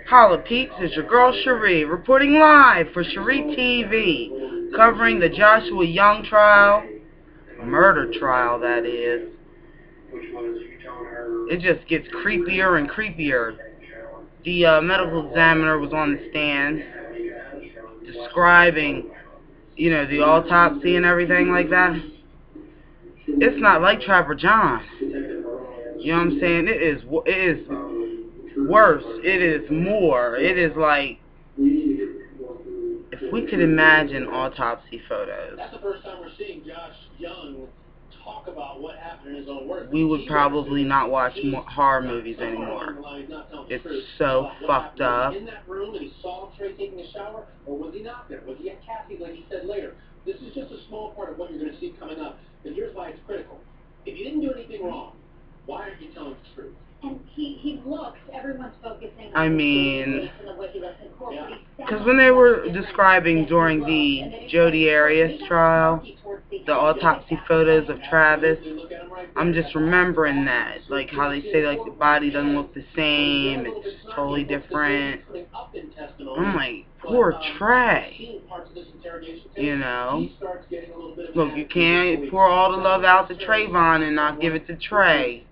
Holla Peeps, it's your girl Schree, reporting live for SchreeTV, covering the Joshua Young trial, murder trial that is. It just gets creepier and creepier. The medical examiner was on the stand describing, the autopsy and everything like that. It's not like Trapper John. You know what I'm saying? It is worse. It is more. It is like, if we could imagine autopsy photos, that's the first time we're seeing Josh Young talk about what happened in his own words. We would probably not watch horror movies anymore. It's so fucked up. In that room and he saw Trey taking a shower, or was he not there? Was he at Kathy's like he said later? This is just a small part of what you're going to see coming up. And here's why it's critical. If you didn't do anything wrong, why aren't you telling the truth? And he looks, everyone's focusing on because when they were describing during the Jodi Arias trial, the autopsy photos of Travis, I'm just remembering that, like how they say like the body doesn't look the same, it's totally different. I'm like, poor Trey. Look, you can't pour all the love out to Trayvon and not give it to Trey.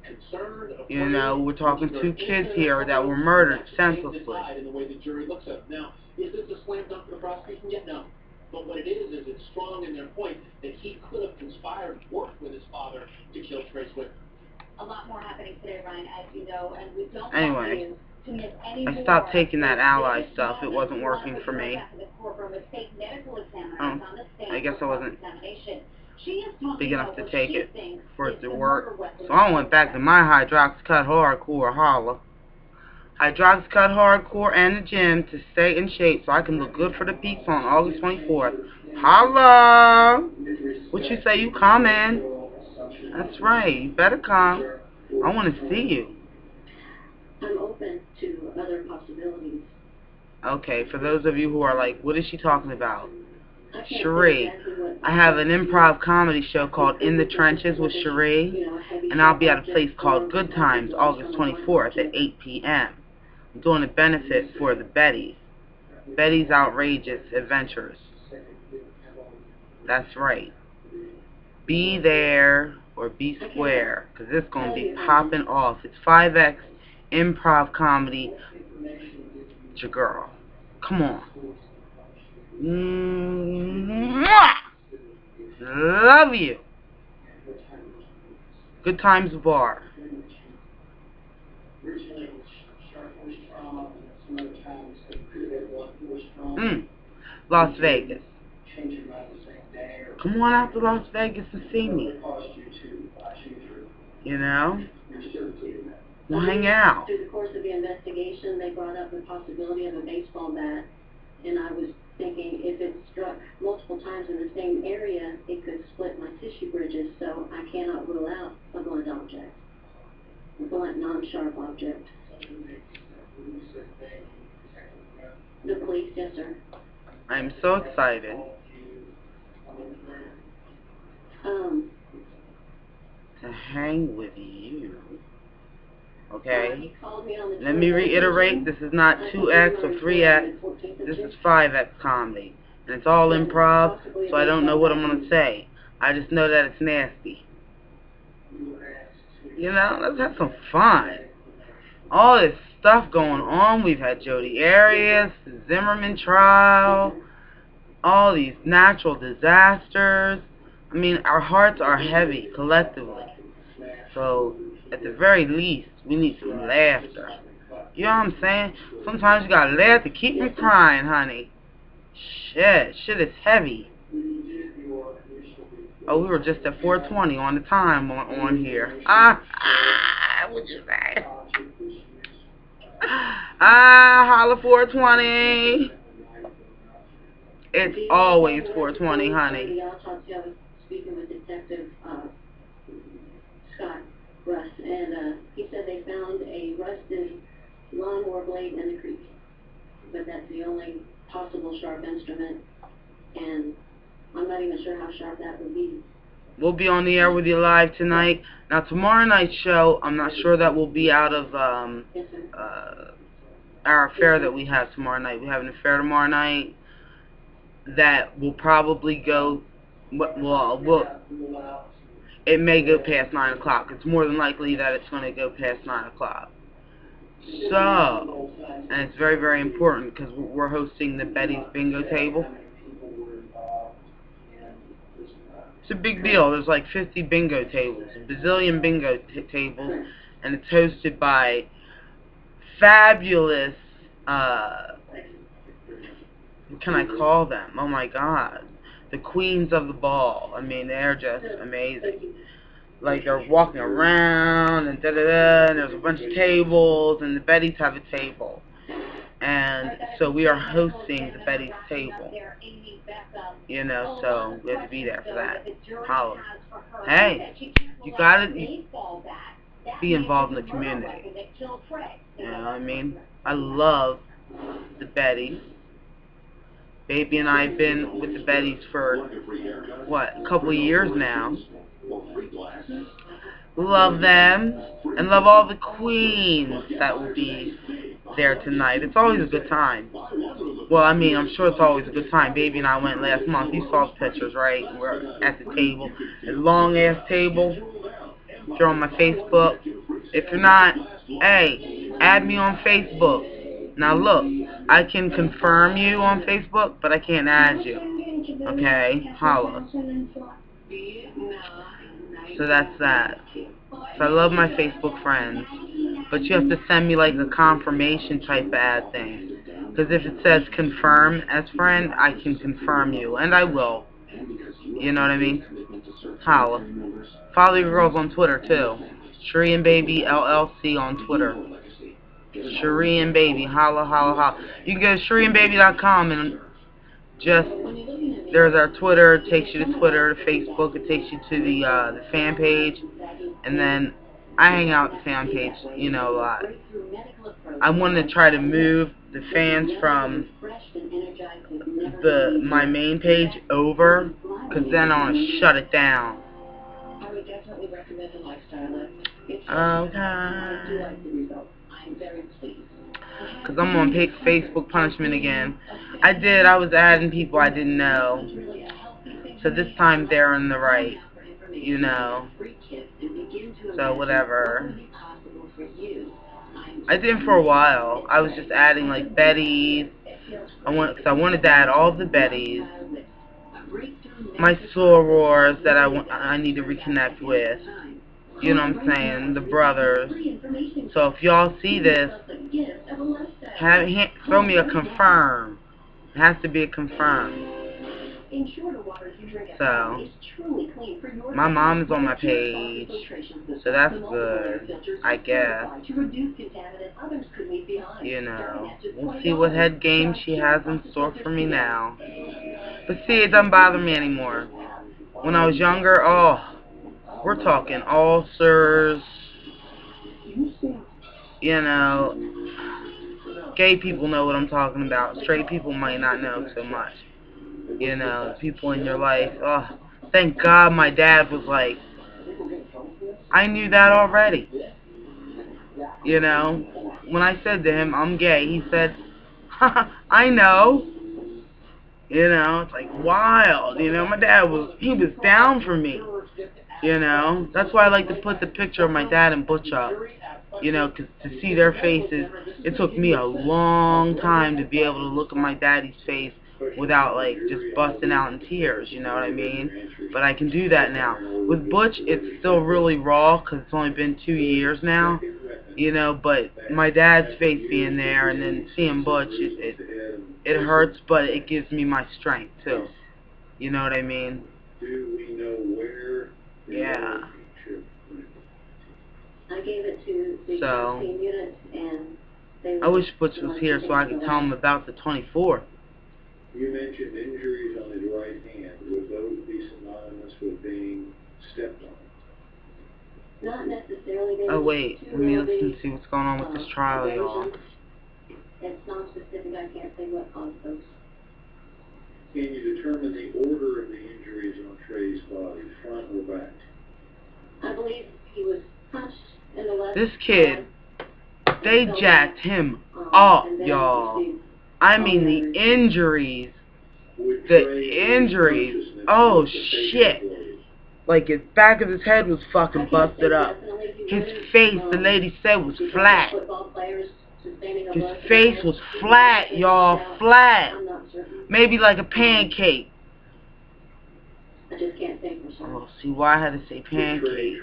We're talking 2 kids here that were murdered senselessly. Now, is this a slam dunk for the prosecution yet? No. But what it is it's strong in their point that he could have conspired, worked with his father to kill Trey Swift. A lot more happening today, Ryan, as you know, and we don't anyway, I stopped taking that ally stuff. It wasn't working for me. I guess I wasn't big enough to take it for it to work. So I went back to my Hydroxycut Hardcore holla. Hydroxycut Hardcore and the gym to stay in shape so I can look good for the peeps on August 24th. Holla! What you say, you coming? That's right, you better come. I want to see you. I'm open to other possibilities. Okay, for those of you who are like, what is she talking about? Schree. I have an improv comedy show called In the Trenches with Schree, and I'll be at a place called Good Times August 24th at 8 p.m. I'm doing a benefit for the Betty's Outrageous Adventures. That's right. Be there or be square, because it's going to be popping off. It's 5X improv comedy. It's your girl. Come on. Love you. Good Times Bar. Las Vegas. Come on out to Las Vegas and see me. We'll hang out. Through the course of the investigation, they brought up the possibility of a baseball bat, and I was thinking if it struck multiple times in the same area, it could split my tissue bridges, so I cannot rule out a blunt object, a blunt, non-sharp object. The police, yes, sir. I'm so excited. To hang with you. Okay? Let me reiterate, this is not 2X or 3X. This is 5X comedy. And it's all improv, so I don't know what I'm going to say. I just know that it's nasty. Let's have some fun. All this stuff going on. We've had Jodi Arias, the Zimmerman trial, all these natural disasters. I mean, our hearts are heavy collectively. So, at the very least, we need some laughter. You know what I'm saying? Sometimes you gotta laugh to keep from crying, honey. Shit is heavy. Oh, we were just at 4:20 on the time on here. What'd you say? Holla 4:20. It's always 4:20, honey. Speaking with Detective Scott Russ, and he said they found a rusted lawnmower blade in the creek, but that's the only possible sharp instrument, and I'm not even sure how sharp that would be. We'll be on the air with you live tonight. Now tomorrow night's show, I'm not sure that we'll be out of our affair that we have tomorrow night. We have an affair tomorrow night that will probably go, it may go past 9 o'clock. It's more than likely that it's going to go past 9 o'clock. So, and it's very, very important because we're hosting the Betty's Bingo table. It's a big deal. There's like 50 bingo tables, a bazillion bingo tables, and it's hosted by fabulous, what can I call them? Oh my God. The queens of the ball. I mean, they're just amazing. Like, they're walking around and da-da-da, and there's a bunch of tables, and the Bettys have a table. And so we are hosting the Betty's table. You know, so we have to be there for that. Holla. Hey, you gotta be involved in the community. You know what I mean? I love the Bettys. Baby and I have been with the Bettys for, what, a couple of years now. Love them, and love all the queens that will be there tonight. It's always a good time. Well, I mean, I'm sure it's always a good time. Baby and I went last month. You saw the pictures, right? We're at the table. A long-ass table. If you're on my Facebook. If you're not, hey, add me on Facebook. Now look, I can confirm you on Facebook, but I can't add you. Okay? Holla. So that's that. So I love my Facebook friends. But you have to send me like a confirmation type of ad thing. Because if it says confirm as friend, I can confirm you. And I will. You know what I mean? Holla. Follow your girls on Twitter too. Schree and Baby LLC on Twitter. Schree and Baby. Holla, holla, holla. You can go to SchreeandBaby.com and just, there's our Twitter. It takes you to Twitter, to Facebook. It takes you to the fan page. And then I hang out at the fan page, you know, a lot. I want to try to move the fans from my main page over, because then I want to shut it down. Okay. Because I'm on Facebook punishment again. I was adding people I didn't know. So this time they're in the right, you know. So whatever. I did for a while. I was just adding like Betty's. Because I wanted to add all the Betty's. My sorors that I need to reconnect with. You know what I'm saying? The brothers. So if y'all see this, throw me a confirm. It has to be a confirm. So, my mom's on my page, so that's good, I guess. You know, we'll see what head game she has in store for me now. But see, it doesn't bother me anymore. When I was younger, oh, we're talking ulcers, you know, gay people know what I'm talking about. Straight people might not know so much. You know, people in your life. Oh, thank God my dad was like, I knew that already. You know, when I said to him, I'm gay, he said, I know. You know, it's like wild. You know, my dad he was down for me. You know, that's why I like to put the picture of my dad and Butch up. You know, because to see their faces, it took me a long time to be able to look at my daddy's face without, like, just busting out in tears, you know what I mean? But I can do that now. With Butch, it's still really raw, because it's only been 2 years now, you know, but my dad's face being there, and then seeing Butch, it hurts, but it gives me my strength, too. You know what I mean? Yeah. So, I wish Butch was here so I could tell him about the 24th. You mentioned injuries on his right hand. Would those be synonymous with being stepped on? Not necessarily. Oh wait, let me listen and see what's going on with this trial, y'all. It's non-specific. I can't say what caused those. Can you determine the order of the injuries on Trey's body, front or back? I believe he was punched in the left. This kid, they jacked him Oh, and then y'all. received I mean the injuries. The injuries. Oh, shit. Like, his back of his head was fucking busted up. His face, the lady said, was flat. His face was flat, y'all. Flat. Maybe like a pancake. I just can't say for sure. Oh, see why I had to say pancake.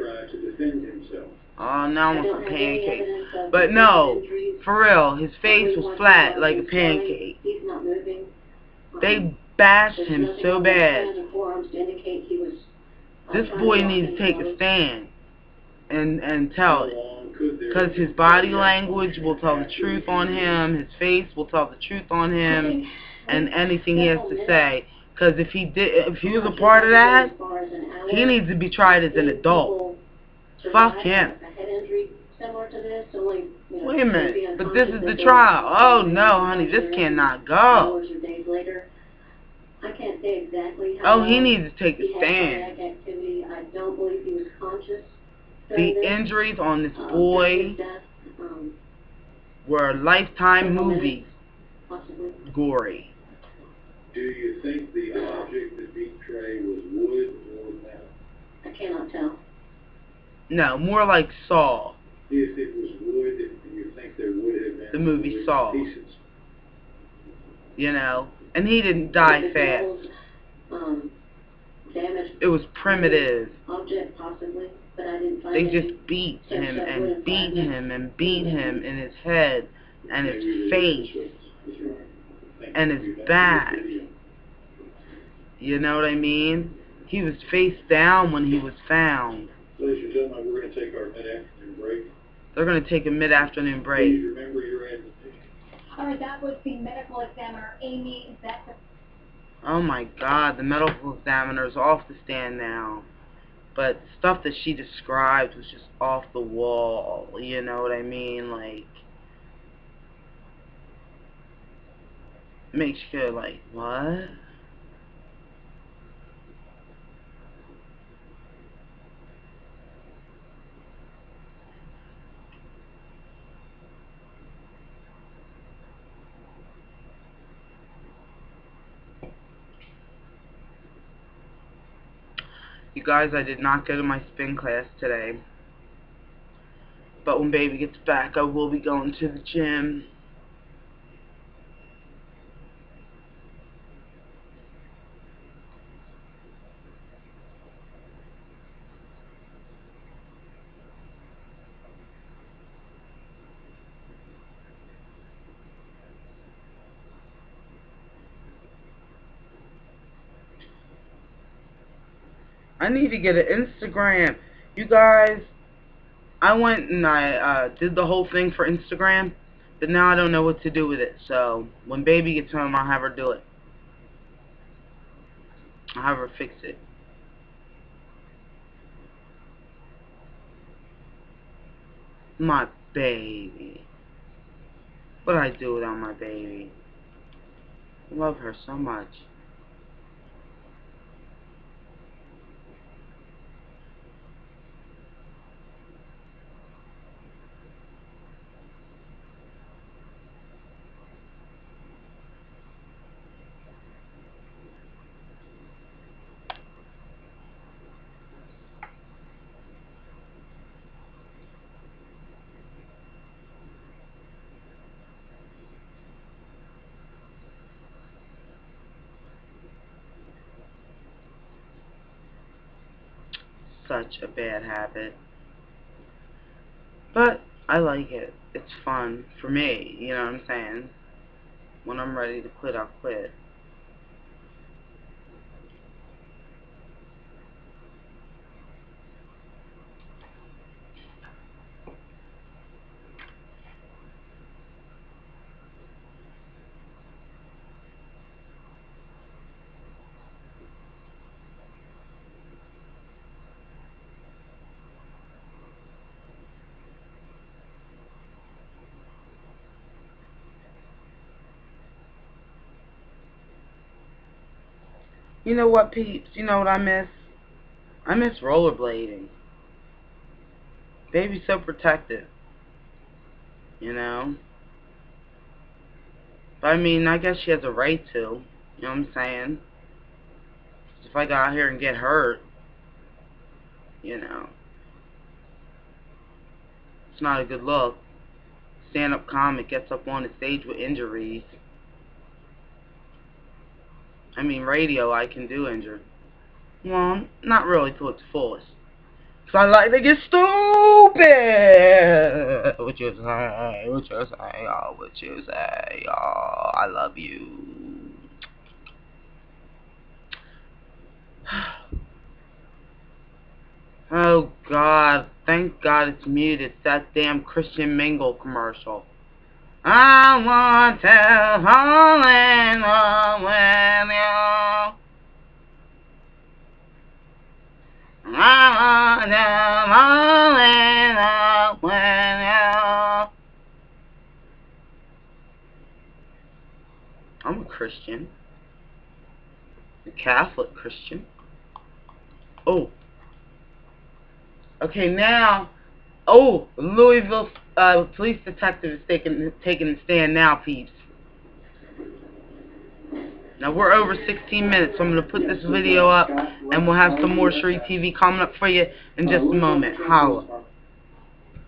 Oh, now I want some pancake. But no, for real, his face was flat like a pancake. He's not moving. They bashed him so bad. This boy needs to take a stand and tell it. Because his body language will tell the truth on him, his face will tell the truth on him, and anything he has to say. Because if he was a part of that, he needs to be tried as an adult. Fuck him. Wait a minute, but this is the trial. Oh no, honey, this cannot go. I can't say exactly how. Oh, he needs to take a stand. I don't believe he was conscious. The injuries on this boy were Lifetime movies. Possibly. Gory. Do you think the object that beat Trey was wood or metal? I cannot tell. No, more like Saw. If it was wood, do you think there would have been The movie Saw. pieces? You know, and he didn't die fast. Damage. It was primitive. Object possibly, but I didn't find They anything. just beat him and beat him and beat him in his head and his face and his back. You know what I mean? He was face down when he was found. Ladies and gentlemen, we're going to take our mid-afternoon break. They're going to take a mid-afternoon break. Please remember your admonition. All right, that was the medical examiner, Amy Beck. Oh my God, the medical examiner's off the stand now. But stuff that she described was just off the wall. You know what I mean? Like, makes you go like, what? You guys, I did not go to my spin class today. But when baby gets back, I will be going to the gym. I need to get an Instagram. You guys, I went and I did the whole thing for Instagram, but now I don't know what to do with it. So when baby gets home, I'll have her do it. I'll have her fix it. My baby. What'd I do without my baby? I love her so much. Such a bad habit. But I like it. It's fun for me, you know what I'm saying? When I'm ready to quit, I'll quit. You know what, peeps? You know what I miss? I miss rollerblading. Baby's so protective. You know? But I mean, I guess she has a right to. You know what I'm saying? If I go out here and get hurt, you know, it's not a good look. Stand-up comic gets up on the stage with injuries. I mean, radio I can do injured. Well, not really to its fullest. So I like to get stupid. What you say? What you say? Oh, what you say? Oh, I love you. Oh God! Thank God it's muted. It's that damn Christian Mingle commercial. I want to fall in love with you. I want to fall in love with you. I'm a Christian. A Catholic Christian. Oh. Okay, now. Oh, Louisville police detective is taking a stand now, peeps. Now we're over 16 minutes, so I'm going to put this video up, and we'll have some more SchreeTV coming up for you in just a moment. Holla.